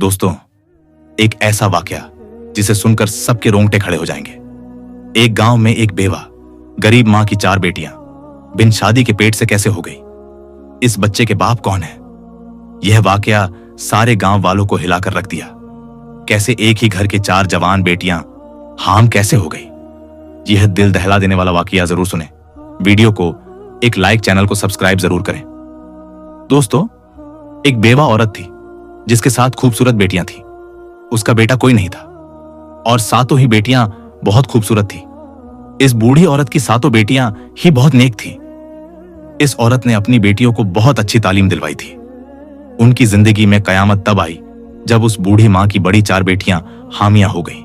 दोस्तों, एक ऐसा वाकया जिसे सुनकर सबके रोंगटे खड़े हो जाएंगे। एक गांव में एक बेवा गरीब मां की 4 बेटियां बिन शादी के पेट से कैसे हो गई। इस बच्चे के बाप कौन है? यह वाकया सारे गांव वालों को हिलाकर रख दिया। कैसे एक ही घर के 4 जवान बेटियां हाम कैसे हो गई? यह दिल दहला देने वाला वाकया जरूर सुने। वीडियो को एक लाइक, चैनल को सब्सक्राइब जरूर करें। दोस्तों, एक बेवा औरत थी जिसके 7 खूबसूरत बेटियां थी। उसका बेटा कोई नहीं था और 7 ही बेटियां बहुत खूबसूरत थी। इस बूढ़ी औरत की 7 बेटियां ही बहुत नेक थी। इस औरत ने अपनी बेटियों को बहुत अच्छी तालीम दिलवाई थी। उनकी जिंदगी में कयामत तब आई जब उस बूढ़ी मां की बड़ी 4 बेटियां हामिया हो गईं।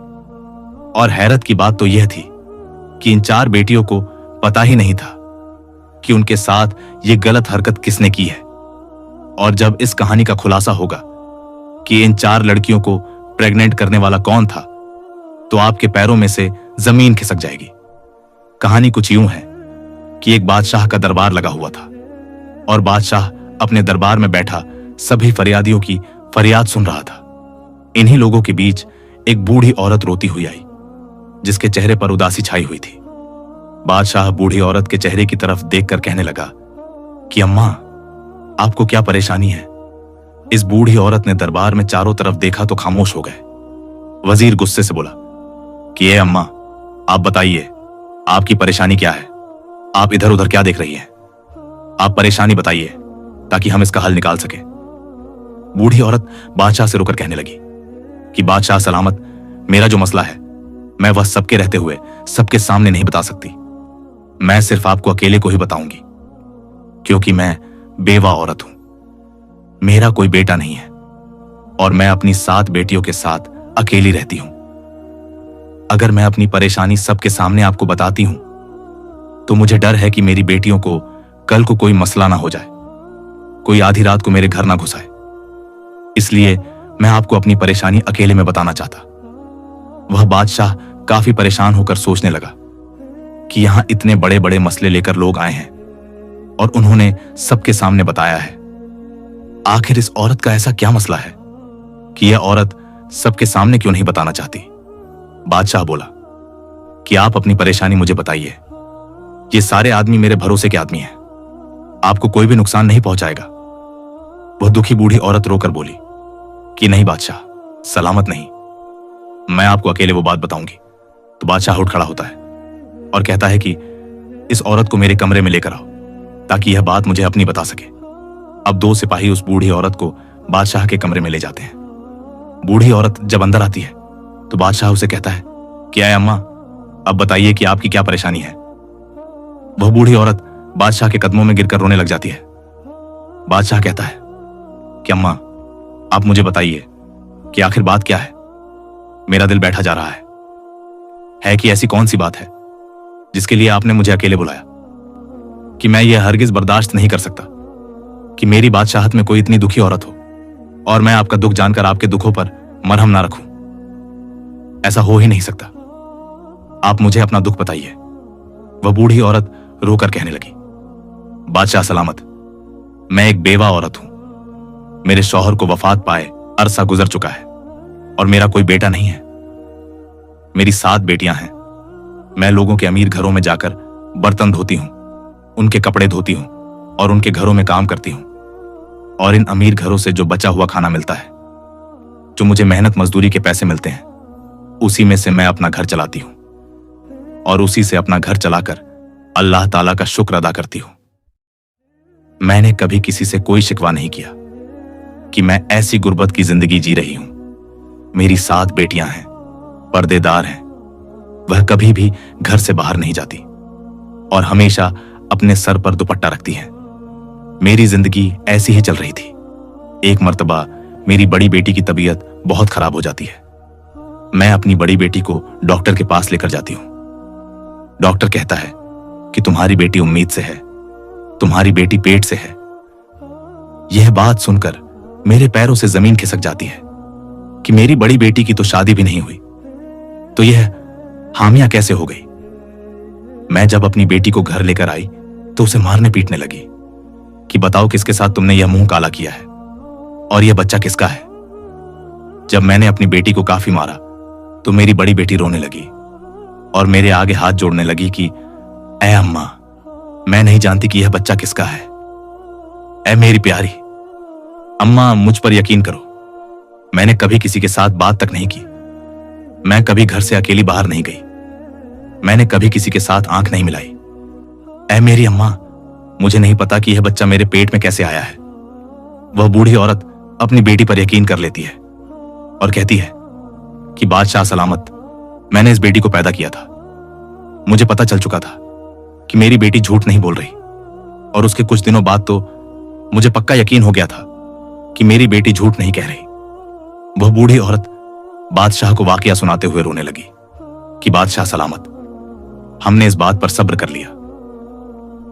और हैरत की बात तो यह थी कि इन 4 बेटियों को पता ही नहीं था कि उनके साथ ये गलत हरकत किसने की है। और जब इस कहानी का खुलासा होगा कि इन 4 लड़कियों को प्रेग्नेंट करने वाला कौन था, तो आपके पैरों में से जमीन खिसक जाएगी। कहानी कुछ यूं है कि एक बादशाह का दरबार लगा हुआ था और बादशाह अपने दरबार में बैठा सभी फरियादियों की फरियाद सुन रहा था। इन्हीं लोगों के बीच एक बूढ़ी औरत रोती हुई आई, जिसके चेहरे पर उदासी छाई हुई थी। बादशाह बूढ़ी औरत के चेहरे की तरफ देखकर कहने लगा कि अम्मा, आपको क्या परेशानी है? इस बूढ़ी औरत ने दरबार में चारों तरफ देखा तो खामोश हो गए। वजीर गुस्से से बोला कि ए अम्मा, आप बताइए, आपकी परेशानी क्या है? आप इधर उधर क्या देख रही हैं? आप परेशानी बताइए ताकि हम इसका हल निकाल सके। बूढ़ी औरत बादशाह से रुकर कहने लगी कि बादशाह सलामत, मेरा जो मसला है मैं वह सबके रहते हुए सबके सामने नहीं बता सकती। मैं सिर्फ आपको अकेले को ही बताऊंगी, क्योंकि मैं बेवा औरत हूं। मेरा कोई बेटा नहीं है और मैं अपनी 7 बेटियों के साथ अकेली रहती हूं। अगर मैं अपनी परेशानी सबके सामने आपको बताती हूं तो मुझे डर है कि मेरी बेटियों को कल को कोई मसला ना हो जाए, कोई आधी रात को मेरे घर ना घुस आए। इसलिए मैं आपको अपनी परेशानी अकेले में बताना चाहता। वह बादशाह काफी परेशान होकर सोचने लगा कि यहां इतने बड़े बड़े मसले लेकर लोग आए हैं और उन्होंने सबके सामने बताया है। आखिर इस औरत का ऐसा क्या मसला है कि यह औरत सबके सामने क्यों नहीं बताना चाहती? बादशाह बोला कि आप अपनी परेशानी मुझे बताइए। ये सारे आदमी मेरे भरोसे के आदमी हैं, आपको कोई भी नुकसान नहीं पहुंचाएगा। वह दुखी बूढ़ी औरत रोकर बोली कि नहीं बादशाह, सलामत नहीं, मैं आपको अकेले वो बात बताऊंगी। तो बादशाह उठ खड़ा होता है और कहता है कि इस औरत को मेरे कमरे में लेकर आओ ताकि यह बात मुझे अपनी बता सके। अब 2 सिपाही उस बूढ़ी औरत को बादशाह के कमरे में ले जाते हैं। बूढ़ी औरत जब अंदर आती है तो बादशाह उसे कहता है कि आए अम्मा, अब बताइए कि आपकी क्या परेशानी है। वह बूढ़ी औरत बादशाह के कदमों में गिरकर रोने लग जाती है। बादशाह कहता है कि अम्मा, आप मुझे बताइए कि आखिर बात क्या है। मेरा दिल बैठा जा रहा है कि ऐसी कौन सी बात है जिसके लिए आपने मुझे अकेले बुलाया, कि मैं यह हरगिज बर्दाश्त नहीं कर सकता कि मेरी बादशाहत में कोई इतनी दुखी औरत हो और मैं आपका दुख जानकर आपके दुखों पर मरहम ना रखूं। ऐसा हो ही नहीं सकता। आप मुझे अपना दुख बताइए। वह बूढ़ी औरत रोकर कहने लगी, बादशाह सलामत, मैं एक बेवा औरत हूं। मेरे शौहर को वफात पाए अरसा गुजर चुका है और मेरा कोई बेटा नहीं है। मेरी 7 बेटियां हैं। मैं लोगों के अमीर घरों में जाकर बर्तन धोती हूं, उनके कपड़े धोती हूं और उनके घरों में काम करती हूं। और इन अमीर घरों से जो बचा हुआ खाना मिलता है, जो मुझे मेहनत मजदूरी के पैसे मिलते हैं, उसी में से मैं अपना घर चलाती हूं और उसी से अपना घर चलाकर अल्लाह ताला का शुक्र अदा करती हूं। मैंने कभी किसी से कोई शिकवा नहीं किया कि मैं ऐसी गुर्बत की जिंदगी जी रही हूं। मेरी 7 बेटियां हैं, पर्देदार हैं। वह कभी भी घर से बाहर नहीं जाती और हमेशा अपने सर पर दुपट्टा रखती हैं। मेरी जिंदगी ऐसी ही चल रही थी। एक मर्तबा मेरी बड़ी बेटी की तबीयत बहुत खराब हो जाती है। मैं अपनी बड़ी बेटी को डॉक्टर के पास लेकर जाती हूं। डॉक्टर कहता है कि तुम्हारी बेटी उम्मीद से है, तुम्हारी बेटी पेट से है। यह बात सुनकर मेरे पैरों से जमीन खिसक जाती है कि मेरी बड़ी बेटी की तो शादी भी नहीं हुई, तो यह हामिया कैसे हो गई। मैं जब अपनी बेटी को घर लेकर आई तो उसे मारने पीटने लगी कि बताओ किसके साथ तुमने यह मुंह काला किया है और यह बच्चा किसका है। जब मैंने अपनी बेटी को काफी मारा तो मेरी बड़ी बेटी रोने लगी और मेरे आगे हाथ जोड़ने लगी कि ऐ अम्मा, मैं नहीं जानती कि यह बच्चा किसका है। ऐ मेरी प्यारी अम्मा, मुझ पर यकीन करो, मैंने कभी किसी के साथ बात तक नहीं की। मैं कभी घर से अकेली बाहर नहीं गई। मैंने कभी किसी के साथ आंख नहीं मिलाई। ऐ मेरी अम्मा, मुझे नहीं पता कि यह बच्चा मेरे पेट में कैसे आया है। वह बूढ़ी औरत अपनी बेटी पर यकीन कर लेती है और कहती है कि बादशाह सलामत, मैंने इस बेटी को पैदा किया था। मुझे पता चल चुका था कि मेरी बेटी झूठ नहीं बोल रही और उसके कुछ दिनों बाद तो मुझे पक्का यकीन हो गया था कि मेरी बेटी झूठ नहीं कह रही। वह बूढ़ी औरत बादशाह को वाकया सुनाते हुए रोने लगी कि बादशाह सलामत, हमने इस बात पर सब्र कर लिया।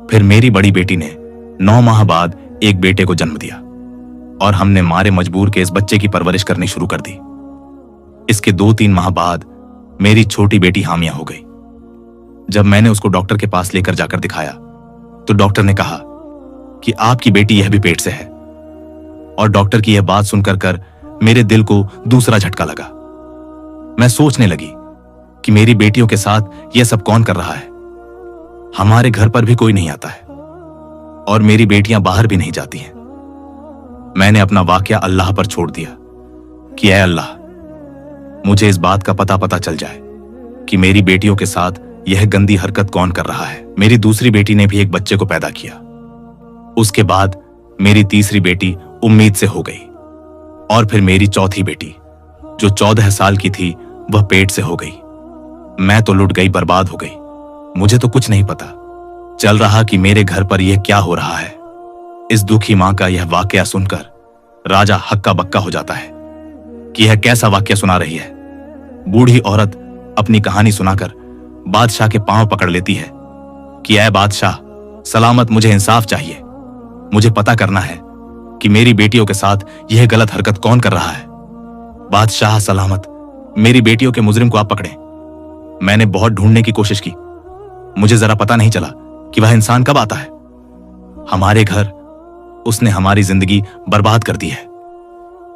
फिर मेरी बड़ी बेटी ने 9 माह बाद एक बेटे को जन्म दिया और हमने मारे मजबूर के इस बच्चे की परवरिश करनी शुरू कर दी। इसके 2-3 माह बाद मेरी छोटी बेटी हामिया हो गई। जब मैंने उसको डॉक्टर के पास लेकर जाकर दिखाया तो डॉक्टर ने कहा कि आपकी बेटी यह भी पेट से है। और डॉक्टर की यह बात सुनकर मेरे दिल को दूसरा झटका लगा। मैं सोचने लगी कि मेरी बेटियों के साथ यह सब कौन कर रहा है। हमारे घर पर भी कोई नहीं आता है और मेरी बेटियां बाहर भी नहीं जाती हैं। मैंने अपना वाकया अल्लाह पर छोड़ दिया कि ऐ अल्लाह, मुझे इस बात का पता चल जाए कि मेरी बेटियों के साथ यह गंदी हरकत कौन कर रहा है। मेरी दूसरी बेटी ने भी एक बच्चे को पैदा किया। उसके बाद मेरी तीसरी बेटी उम्मीद से हो गई और फिर मेरी चौथी बेटी जो 14 साल की थी वह पेट से हो गई। मैं तो लुट गई, बर्बाद हो गई। मुझे तो कुछ नहीं पता चल रहा कि मेरे घर पर यह क्या हो रहा है। इस दुखी मां का यह वाकया सुनकर राजा हक्का बक्का हो जाता है कि यह कैसा वाकया सुना रही है। बूढ़ी औरत अपनी कहानी सुनाकर बादशाह के पांव पकड़ लेती है कि ऐ बादशाह सलामत, मुझे इंसाफ चाहिए। मुझे पता करना है कि मेरी बेटियों के साथ यह गलत हरकत कौन कर रहा है। बादशाह सलामत, मेरी बेटियों के मुजरिम को आप पकड़ें। मैंने बहुत ढूंढने की कोशिश की, मुझे जरा पता नहीं चला कि वह इंसान कब आता है। हमारे घर उसने हमारी जिंदगी बर्बाद कर दी है।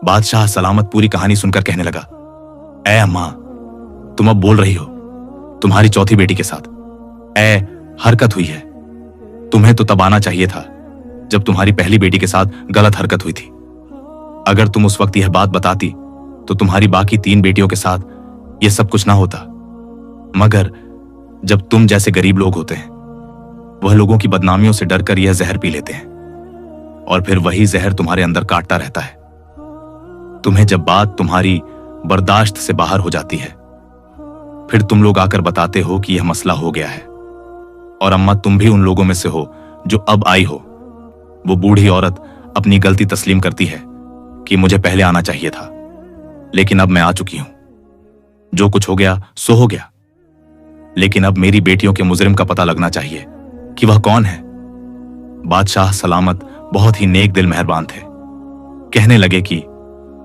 बादशाह सलामत पूरी कहानी सुनकर कहने लगा, ऐ अम्मा, तुम अब बोल रही हो तुम्हारी चौथी बेटी के साथ ऐ हरकत हुई है। तुम्हें तो तब आना चाहिए था जब तुम्हारी पहली बेटी के साथ गलत हरकत हुई थी। अगर तुम उस वक्त यह बात बताती तो तुम्हारी बाकी 3 बेटियों के साथ यह सब कुछ ना होता। मगर जब तुम जैसे गरीब लोग होते हैं, वह लोगों की बदनामियों से डरकर यह जहर पी लेते हैं और फिर वही जहर तुम्हारे अंदर काटता रहता है। तुम्हें जब बात तुम्हारी बर्दाश्त से बाहर हो जाती है, फिर तुम लोग आकर बताते हो कि यह मसला हो गया है। और अम्मा, तुम भी उन लोगों में से हो जो अब आई हो। वो बूढ़ी औरत अपनी गलती तस्लीम करती है कि मुझे पहले आना चाहिए था, लेकिन अब मैं आ चुकी हूं। जो कुछ हो गया सो हो गया, लेकिन अब मेरी बेटियों के मुजरिम का पता लगना चाहिए कि वह कौन है। बादशाह सलामत बहुत ही नेक दिल मेहरबान थे। कहने लगे कि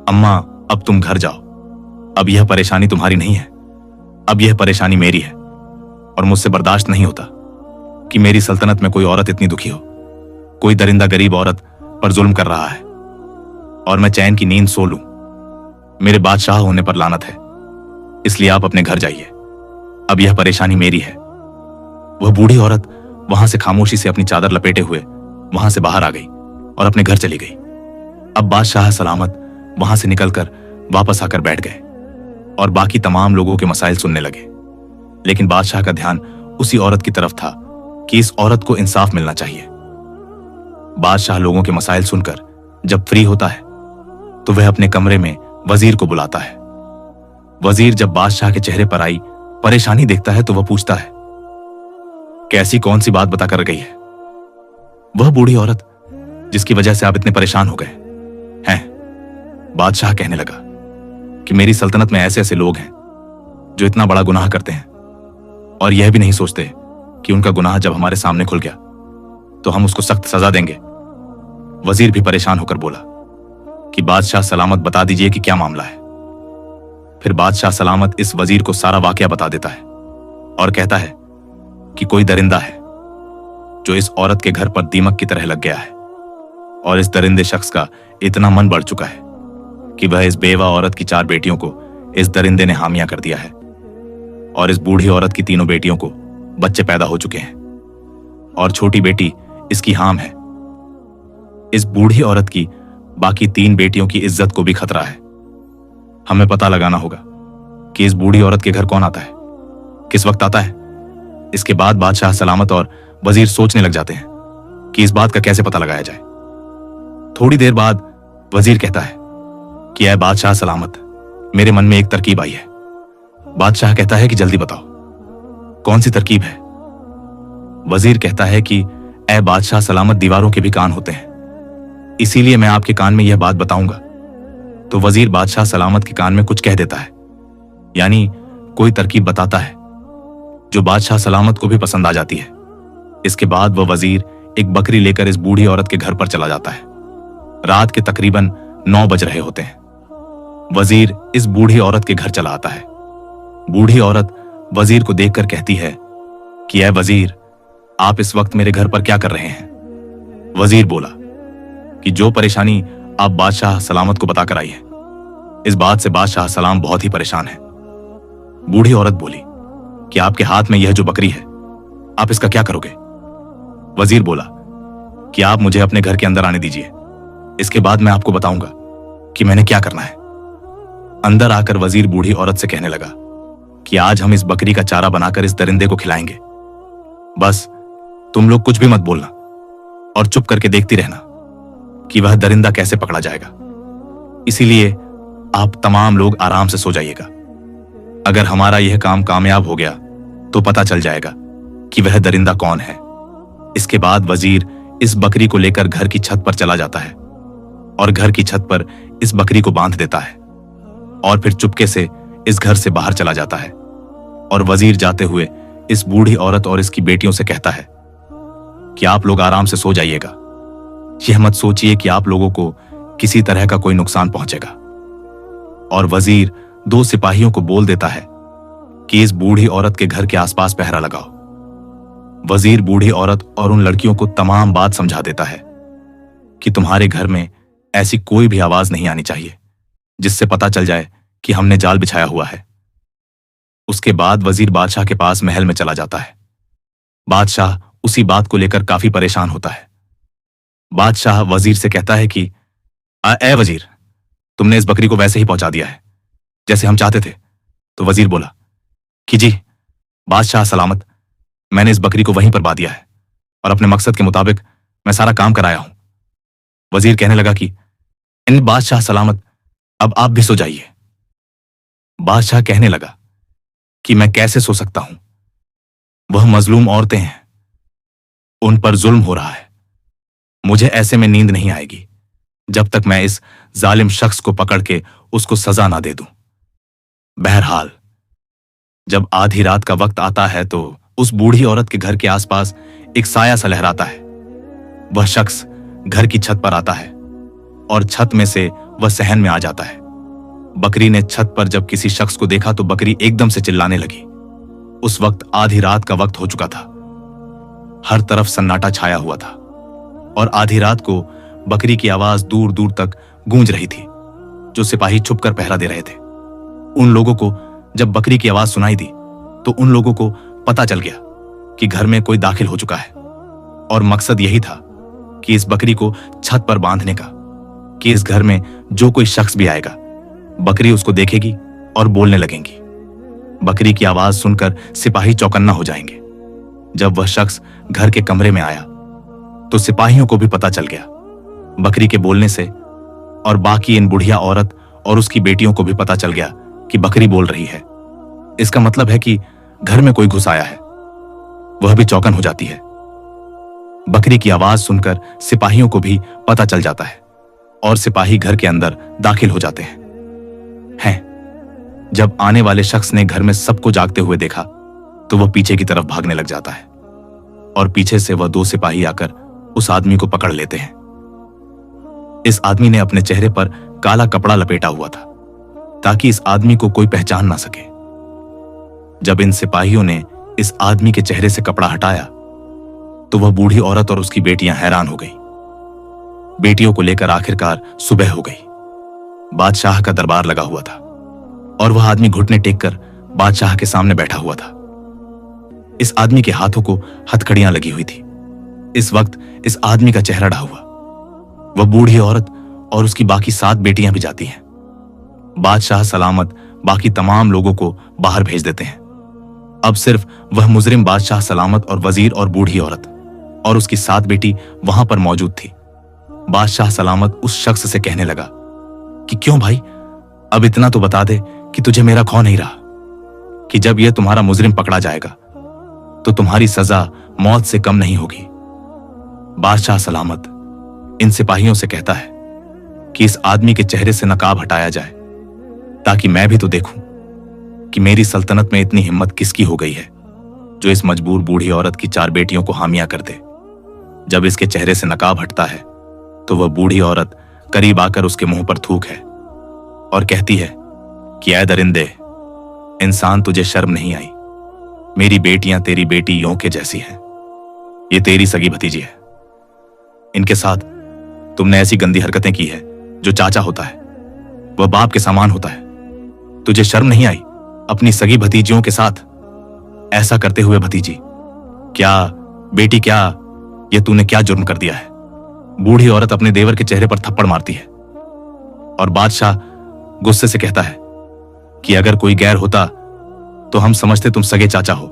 अम्मा, अब तुम घर जाओ। अब यह परेशानी तुम्हारी नहीं है, अब यह परेशानी मेरी है और मुझसे बर्दाश्त नहीं होता कि मेरी सल्तनत में कोई औरत इतनी दुखी हो। कोई दरिंदा गरीब औरत पर जुल्म कर रहा है और मैं चैन की नींद सो लूं। मेरे बादशाह होने पर लानत है, इसलिए आप अपने घर जाइए। अब यह परेशानी मेरी है। वह बूढ़ी औरत वहां से खामोशी से अपनी चादर लपेटे हुए वहां से बाहर आ गई और अपने घर चली गई। अब बादशाह सलामत वहां से निकलकर वापस आकर बैठ गए और बाकी तमाम लोगों के मसाइल सुनने लगे। लेकिन बादशाह का ध्यान उसी औरत की तरफ था कि इस औरत को इंसाफ मिलना चाहिए। बादशाह लोगों के मसाइल सुनकर जब फ्री होता है तो वह अपने कमरे में वजीर को बुलाता है। वजीर जब बादशाह के चेहरे पर आई परेशानी देखता है तो वह पूछता है, कैसी कौन सी बात बता कर गई है वह बूढ़ी औरत जिसकी वजह से आप इतने परेशान हो गए हैं? बादशाह कहने लगा कि मेरी सल्तनत में ऐसे ऐसे लोग हैं जो इतना बड़ा गुनाह करते हैं और यह भी नहीं सोचते कि उनका गुनाह जब हमारे सामने खुल गया तो हम उसको सख्त सजा देंगे। वजीर भी परेशान होकर बोला कि बादशाह सलामत, बता दीजिए कि क्या मामला है। फिर बादशाह सलामत इस वजीर को सारा वाकया बता देता है और कहता है कि कोई दरिंदा है जो इस औरत के घर पर दीमक की तरह लग गया है और इस दरिंदे शख्स का इतना मन बढ़ चुका है कि वह इस बेवा औरत की 4 बेटियों को इस दरिंदे ने हामिया कर दिया है और इस बूढ़ी औरत की 3 बेटियों को बच्चे पैदा हो चुके हैं और छोटी बेटी इसकी हाम है। इस बूढ़ी औरत की बाकी 3 बेटियों की इज्जत को भी खतरा है। हमें पता लगाना होगा कि इस बूढ़ी औरत के घर कौन आता है, किस वक्त आता है। इसके बाद बादशाह सलामत और वजीर सोचने लग जाते हैं कि इस बात का कैसे पता लगाया जाए। थोड़ी देर बाद वजीर कहता है कि ऐ बादशाह सलामत, मेरे मन में एक तरकीब आई है। बादशाह कहता है कि जल्दी बताओ, कौन सी तरकीब है? वजीर कहता है कि ऐ बादशाह सलामत, दीवारों के भी कान होते हैं, इसीलिए मैं आपके कान में यह बात बताऊंगा। तो वजीर बादशाह सलामत के कान में कुछ कह देता है, यानी कोई तरकीब बताता है जो बादशाह सलामत को भी पसंद आ जाती है। इसके बाद वह वजीर एक बकरी लेकर इस बूढ़ी औरत के घर पर चला जाता है। रात के तकरीबन 9 बज रहे होते हैं। वजीर इस बूढ़ी औरत के घर चला आता है। बूढ़ी औरत वजीर को देखकर कहती है कि ऐ वजीर, आप इस वक्त मेरे घर पर क्या कर रहे हैं? वजीर बोला कि जो परेशानी आप बादशाह सलामत को बताकर आई है, इस बात से बादशाह सलाम बहुत ही परेशान है। बूढ़ी औरत बोली कि आपके हाथ में यह जो बकरी है, आप इसका क्या करोगे? वजीर बोला कि आप मुझे अपने घर के अंदर आने दीजिए, इसके बाद मैं आपको बताऊंगा कि मैंने क्या करना है। अंदर आकर वजीर बूढ़ी औरत से कहने लगा कि आज हम इस बकरी का चारा बनाकर इस दरिंदे को खिलाएंगे। बस तुम लोग कुछ भी मत बोलना और चुप करके देखती रहना कि वह दरिंदा कैसे पकड़ा जाएगा। इसीलिए आप तमाम लोग आराम से सो जाइएगा। अगर हमारा यह काम कामयाब हो गया तो पता चल जाएगा कि वह दरिंदा कौन है। इसके बाद वजीर इस बकरी को लेकर घर की छत पर चला जाता है और घर की छत पर इस बकरी को बांध देता है और फिर चुपके से इस घर से बाहर चला जाता है। और वजीर जाते हुए इस बूढ़ी औरत और इसकी बेटियों से कहता है कि आप लोग आराम से सो जाइएगा। यह मत सोचिए कि आप लोगों को किसी तरह का कोई नुकसान पहुंचेगा। और वजीर 2 सिपाहियों को बोल देता है कि इस बूढ़ी औरत के घर के आसपास पहरा लगाओ। वजीर बूढ़ी औरत और उन लड़कियों को तमाम बात समझा देता है कि तुम्हारे घर में ऐसी कोई भी आवाज नहीं आनी चाहिए जिससे पता चल जाए कि हमने जाल बिछाया हुआ है। उसके बाद वजीर बादशाह के पास महल में चला जाता है। बादशाह उसी बात को लेकर काफी परेशान होता है। बादशाह वजीर से कहता है कि ऐ वजीर, तुमने इस बकरी को वैसे ही पहुंचा दिया है जैसे हम चाहते थे। तो वजीर बोला कि जी बादशाह सलामत, मैंने इस बकरी को वहीं पर बा दिया है और अपने मकसद के मुताबिक मैं सारा काम कराया हूं। वजीर कहने लगा कि इन बादशाह सलामत, अब आप भी सो जाइए। बादशाह कहने लगा कि मैं कैसे सो सकता हूं, वह मजलूम औरतें हैं, उन पर जुल्म हो रहा है। मुझे ऐसे में नींद नहीं आएगी जब तक मैं इस जालिम शख्स को पकड़ के उसको सजा ना दे दूं। बहरहाल जब आधी रात का वक्त आता है तो उस बूढ़ी औरत के घर के आसपास एक साया सा लहराता है। वह शख्स घर की छत पर आता है और छत में से वह सहन में आ जाता है। बकरी ने छत पर जब किसी शख्स को देखा तो बकरी एकदम से चिल्लाने लगी। उस वक्त आधी रात का वक्त हो चुका था। हर तरफ सन्नाटा छाया हुआ था और आधी रात को बकरी की आवाज दूर दूर तक गूंज रही थी। जो सिपाही छुपकर पहरा दे रहे थे, उन लोगों को जब बकरी की आवाज सुनाई दी तो उन लोगों को पता चल गया कि घर में कोई दाखिल हो चुका है और मकसद यही था कि इस बकरी को छत पर बांधने का, कि इस घर में जो कोई शख्स भी आएगा बकरी उसको देखेगी और बोलने लगेंगी। बकरी की आवाज सुनकर सिपाही चौकन्ना हो जाएंगे। जब वह शख्स घर के कमरे में आया तो सिपाहियों को भी पता चल गया बकरी के बोलने से, और बाकी इन बुढ़िया औरत और उसकी बेटियों को भी पता चल गया कि बकरी बोल रही है। इसका मतलब है कि घर में कोई घुस आया है। वह भी चौकन हो जाती है। बकरी की आवाज सुनकर सिपाहियों को भी पता चल जाता है और सिपाही घर के अंदर दाखिल हो जाते हैं। जब आने वाले शख्स ने घर में सबको जागते हुए देखा तो वह पीछे की तरफ भागने लग जाता है और पीछे से वह 2 सिपाही आकर उस आदमी को पकड़ लेते हैं। इस आदमी ने अपने चेहरे पर काला कपड़ा लपेटा हुआ था ताकि इस आदमी को कोई पहचान ना सके। जब इन सिपाहियों ने इस आदमी के चेहरे से कपड़ा हटाया तो वह बूढ़ी औरत और उसकी बेटियां हैरान हो गई। बेटियों को लेकर आखिरकार सुबह हो गई। बादशाह का दरबार लगा हुआ था और वह आदमी घुटने टेक कर बादशाह के सामने बैठा हुआ था। इस आदमी के हाथों को हथकड़ियां लगी हुई थी। इस वक्त इस आदमी का चेहरा ढहा हुआ। वह बूढ़ी औरत और उसकी बाकी 7 बेटियां भी जाती हैं। बादशाह सलामत बाकी तमाम लोगों को बाहर भेज देते हैं। अब सिर्फ वह मुजरिम बादशाह सलामत और वजीर और बूढ़ी औरत और उसकी 7 बेटी वहां पर मौजूद थी। बादशाह सलामत उस शख्स से कहने लगा कि क्यों भाई, अब इतना तो बता दे कि तुझे मेरा खौफ नहीं रहा, कि जब यह तुम्हारा मुजरिम पकड़ा जाएगा तो तुम्हारी सजा मौत से कम नहीं होगी। बादशाह सलामत इन सिपाहियों से कहता है कि इस आदमी के चेहरे से नकाब हटाया जाए, ताकि मैं भी तो देखूं कि मेरी सल्तनत में इतनी हिम्मत किसकी हो गई है जो इस मजबूर बूढ़ी औरत की 4 बेटियों को हामिया कर दे। जब इसके चेहरे से नकाब हटता है तो वह बूढ़ी औरत करीब आकर उसके मुंह पर थूक है और कहती है कि ऐ दरिंदे, इंसान तुझे शर्म नहीं आई? मेरी बेटियां तेरी बेटी यों के जैसी हैं। ये तेरी सगी भतीजी है। इनके साथ तुमने ऐसी गंदी हरकतें की है जो चाचा होता है वह बाप के समान होता है। तुझे शर्म नहीं आई अपनी सगी भतीजियों के साथ ऐसा करते हुए? भतीजी क्या, बेटी क्या, ये तूने क्या जुर्म कर दिया है? बूढ़ी औरत अपने देवर के चेहरे पर थप्पड़ मारती है और बादशाह गुस्से से कहता है कि अगर कोई गैर होता तो हम समझते तुम सगे चाचा हो,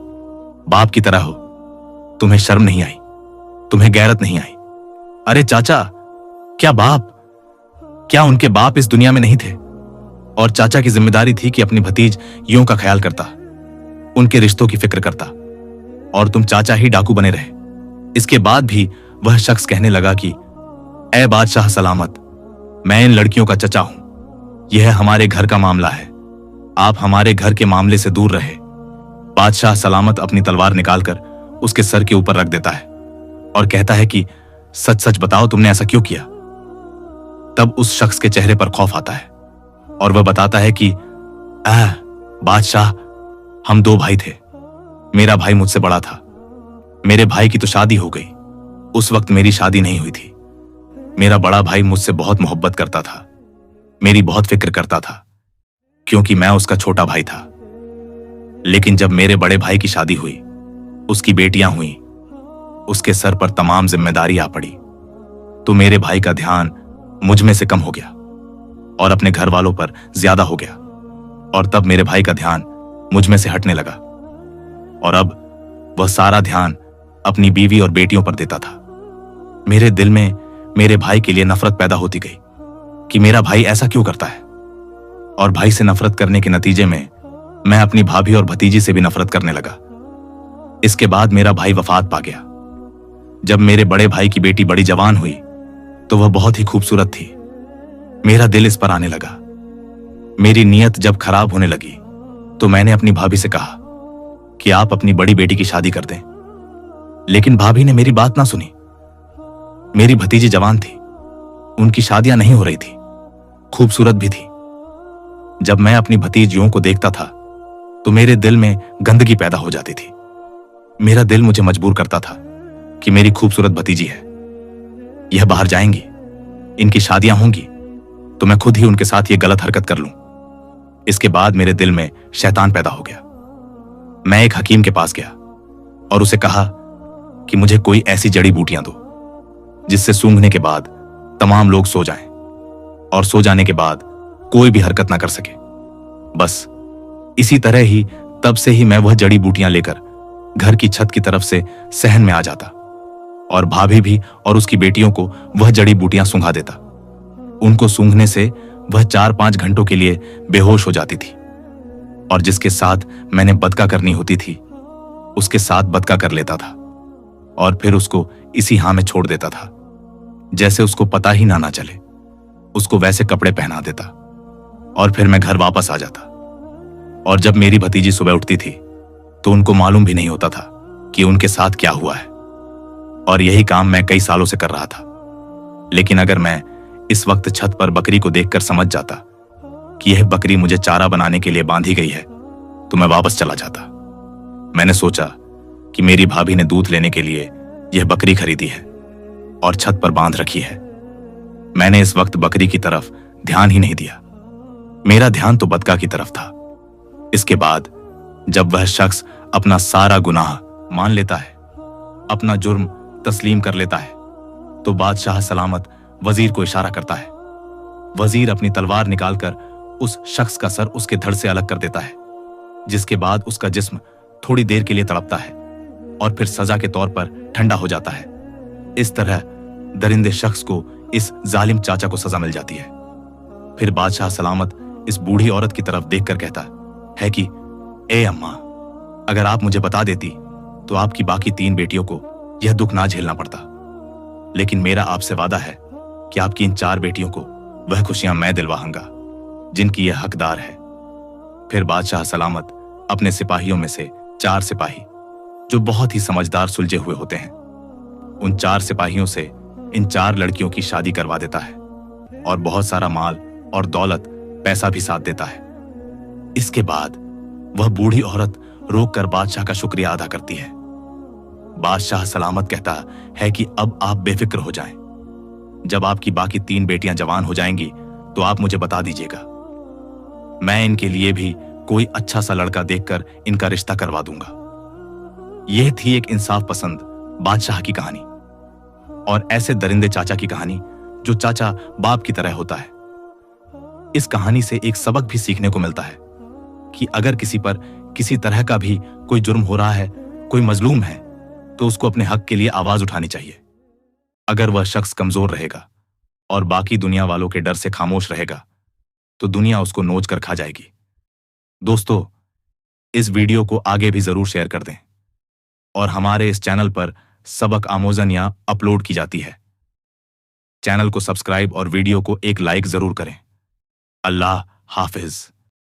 बाप की तरह हो। तुम्हें शर्म नहीं आई? तुम्हें गैरत नहीं आई? अरे चाचा, क्या बाप, क्या उनके बाप इस दुनिया में नहीं थे? और चाचा की जिम्मेदारी थी कि अपनी भतीज यों का ख्याल करता, उनके रिश्तों की फिक्र करता, और तुम चाचा ही डाकू बने रहे। इसके बाद भी वह शख्स कहने लगा कि ऐ बादशाह सलामत, मैं इन लड़कियों का चचा हूं। यह हमारे घर का मामला है, आप हमारे घर के मामले से दूर रहे। बादशाह सलामत अपनी तलवार निकालकर उसके सर के ऊपर रख देता है और कहता है कि सच सच बताओ, तुमने ऐसा क्यों किया? तब उस शख्स के चेहरे पर खौफ आता है और वह बताता है कि बादशाह, हम 2 भाई थे। मेरा भाई मुझसे बड़ा था। मेरे भाई की तो शादी हो गई। उस वक्त मेरी शादी नहीं हुई थी। मेरा बड़ा भाई मुझसे बहुत मोहब्बत करता था, मेरी बहुत फिक्र करता था, क्योंकि मैं उसका छोटा भाई था। लेकिन जब मेरे बड़े भाई की शादी हुई, उसकी बेटियां हुई, उसके सर पर तमाम जिम्मेदारी आ पड़ी, तो मेरे भाई का ध्यान मुझ में से कम हो गया और अपने घर वालों पर ज्यादा हो गया, और तब मेरे भाई का ध्यान मुझ में से हटने लगा और अब वह सारा ध्यान अपनी बीवी और बेटियों पर देता था। मेरे दिल में मेरे भाई के लिए नफरत पैदा होती गई कि मेरा भाई ऐसा क्यों करता है, और भाई से नफरत करने के नतीजे में मैं अपनी भाभी और भतीजी से भी नफरत करने लगा। इसके बाद मेरा भाई वफात पा गया। जब मेरे बड़े भाई की बेटी बड़ी जवान हुई तो वह बहुत ही खूबसूरत थी। मेरा दिल इस पर आने लगा। मेरी नीयत जब खराब होने लगी तो मैंने अपनी भाभी से कहा कि आप अपनी बड़ी बेटी की शादी कर दें, लेकिन भाभी ने मेरी बात ना सुनी। मेरी भतीजी जवान थी, उनकी शादियां नहीं हो रही थी, खूबसूरत भी थी। जब मैं अपनी भतीजियों को देखता था तो मेरे दिल में गंदगी पैदा हो जाती थी। मेरा दिल मुझे मजबूर करता था कि मेरी खूबसूरत भतीजी है, यह बाहर जाएंगी, इनकी शादियां होंगी तो मैं खुद ही उनके साथ ये गलत हरकत कर लूं। इसके बाद मेरे दिल में शैतान पैदा हो गया। मैं एक हकीम के पास गया और उसे कहा कि मुझे कोई ऐसी जड़ी बूटियां दो जिससे सूंघने के बाद तमाम लोग सो जाएं और सो जाने के बाद कोई भी हरकत ना कर सके। बस इसी तरह ही तब से ही मैं वह जड़ी बूटियां लेकर घर की छत की तरफ से सहन में आ जाता और भाभी भी और उसकी बेटियों को वह जड़ी बूटियां सूंघा देता। उनको सूंघने से वह 4-5 घंटों के लिए बेहोश हो जाती थी और जिसके साथ मैंने बदका करनी होती थी उसके साथ बदका कर लेता था और फिर उसको इसी हां में छोड़ देता था। जैसे उसको पता ही ना चले, उसको वैसे कपड़े पहना देता और फिर मैं घर वापस आ जाता। और जब मेरी भतीजी सुबह उठती थी तो उनको मालूम भी नहीं होता था कि उनके साथ क्या हुआ है, और यही काम मैं कई सालों से कर रहा था। लेकिन अगर मैं इस वक्त छत पर बकरी को देखकर समझ जाता कि यह बकरी मुझे चारा बनाने के लिए बांधी गई है तो मैं वापस चला जाता। मैंने सोचा कि मेरी भाभी ने दूध लेने के लिए यह बकरी खरीदी है और छत पर बांध रखी है। मैंने इस वक्त बकरी की तरफ ध्यान ही नहीं दिया मेरा ध्यान तो बदका की तरफ था। इसके बाद जब वह शख्स अपना सारा गुनाह मान लेता है, अपना जुर्म तस्लीम कर लेता है, तो बादशाह सलामत वजीर को इशारा करता है। वजीर अपनी तलवार निकालकर उस शख्स का सर उसके धड़ से अलग कर देता है, जिसके बाद उसका जिस्म थोड़ी देर के लिए तड़पता है और फिर सजा के तौर पर ठंडा हो जाता है। इस तरह दरिंदे शख्स को इस जालिम चाचा को सजा मिल जाती है। फिर बादशाह सलामत इस बूढ़ी औरत की तरफ देखकर कहता है कि ए अम्मा, अगर आप मुझे बता देती तो आपकी बाकी 3 बेटियों को यह दुख ना झेलना पड़ता, लेकिन मेरा आपसे वादा है कि आपकी इन 4 बेटियों को वह खुशियां मैं दिलवाऊंगा जिनकी यह हकदार है। फिर बादशाह सलामत अपने सिपाहियों में से 4 सिपाही, जो बहुत ही समझदार सुलझे हुए होते हैं, उन 4 सिपाहियों से इन 4 लड़कियों की शादी करवा देता है और बहुत सारा माल और दौलत, पैसा भी साथ देता है। इसके बाद वह बूढ़ी औरत रोककर बादशाह का शुक्रिया अदा करती है। बादशाह सलामत कहता है कि अब आप बेफिक्र हो जाएं। जब आपकी बाकी 3 बेटियां जवान हो जाएंगी तो आप मुझे बता दीजिएगा, मैं इनके लिए भी कोई अच्छा सा लड़का देखकर इनका रिश्ता करवा दूंगा। यह थी एक इंसाफ पसंद बादशाह की कहानी, और ऐसे दरिंदे चाचा की कहानी जो चाचा बाप की तरह होता है। इस कहानी से एक सबक भी सीखने को मिलता है कि अगर किसी पर किसी तरह का भी कोई जुर्म हो रहा है, कोई मजलूम है, तो उसको अपने हक के लिए आवाज उठानी चाहिए। अगर वह शख्स कमजोर रहेगा और बाकी दुनिया वालों के डर से खामोश रहेगा तो दुनिया उसको नोच कर खा जाएगी। दोस्तों, इस वीडियो को आगे भी जरूर शेयर कर दें, और हमारे इस चैनल पर सबक आमोजनियां अपलोड की जाती है। चैनल को सब्सक्राइब और वीडियो को एक लाइक जरूर करें। अल्लाह हाफिज।